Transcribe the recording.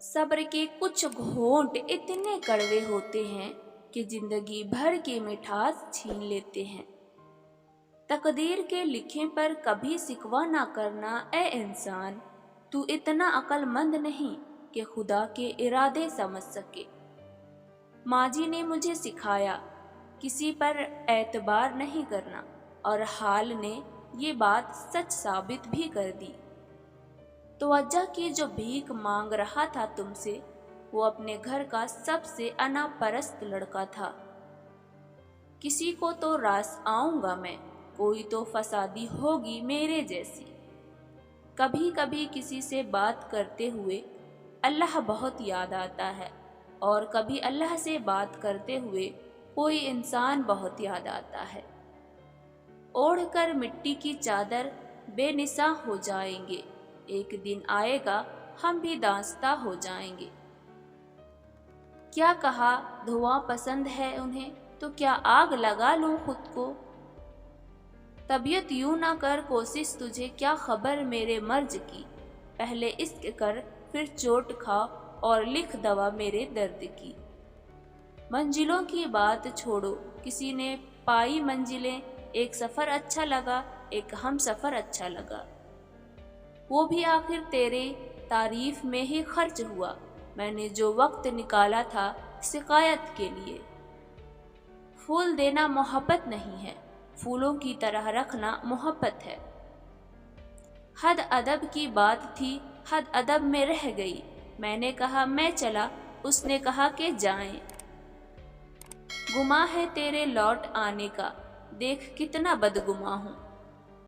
सब्र के कुछ घोंट इतने कड़वे होते हैं कि जिंदगी भर की मिठास छीन लेते हैं। तकदीर के लिखे पर कभी सिकवा ना करना ए इंसान, तू इतना अक्लमंद नहीं कि खुदा के इरादे समझ सके। माजी ने मुझे सिखाया किसी पर एतबार नहीं करना, और हाल ने ये बात सच साबित भी कर दी। तवज्जो की जो भीख मांग रहा था तुमसे, वो अपने घर का सबसे अनापरस्त लड़का था। किसी को तो रास आऊंगा मैं, कोई तो फसादी होगी मेरे जैसी। कभी कभी किसी से बात करते हुए अल्लाह बहुत याद आता है, और कभी अल्लाह से बात करते हुए कोई इंसान बहुत याद आता है। ओढ़ कर मिट्टी की चादर बेनिशां हो जाएंगे, एक दिन आएगा हम भी दास्तां हो जाएंगे। क्या कहा धुआं पसंद है उन्हें, तो क्या आग लगा लूं खुद को। तबीयत यूं ना कर कोशिश तुझे क्या खबर मेरे मर्ज की। पहले इश्क कर फिर चोट खा और लिख दवा मेरे दर्द की। मंजिलों की बात छोड़ो, किसी ने पाई मंजिलें, एक सफ़र अच्छा लगा, एक हम सफ़र अच्छा लगा। वो भी आखिर तेरे तारीफ में ही खर्च हुआ, मैंने जो वक्त निकाला था शिकायत के लिए। फूल देना मोहब्बत नहीं है, फूलों की तरह रखना मोहब्बत है। हद अदब की बात थी, हद अदब में रह गई। मैंने कहा मैं चला, उसने कहा कि जाएं। गुमा है तेरे लौट आने का, देख कितना बदगुमा हूँ।